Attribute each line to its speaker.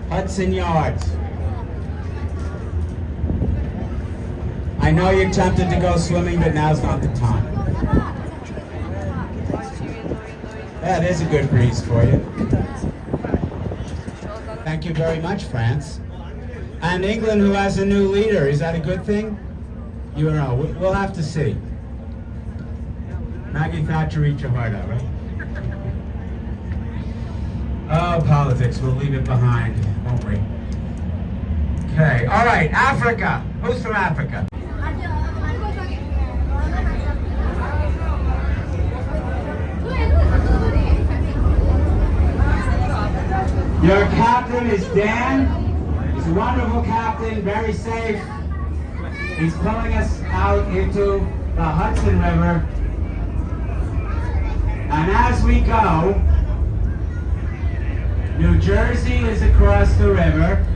Speaker 1: Hudson Yards. I know you're tempted to go swimming, but now's not the time. Yeah, there's a good breeze for you. Thank you very much, France. And England, who has a new leader, is that a good thing? You know, we'll have to see. Maggie Thatcher, eat your heart out, right? Oh, politics, we'll leave it behind, won't we? Okay, all right, Africa. Who's from Africa? Your captain is Dan. He's a wonderful captain, very safe. He's pulling us out into the Hudson River. And as we go, New Jersey is across the river.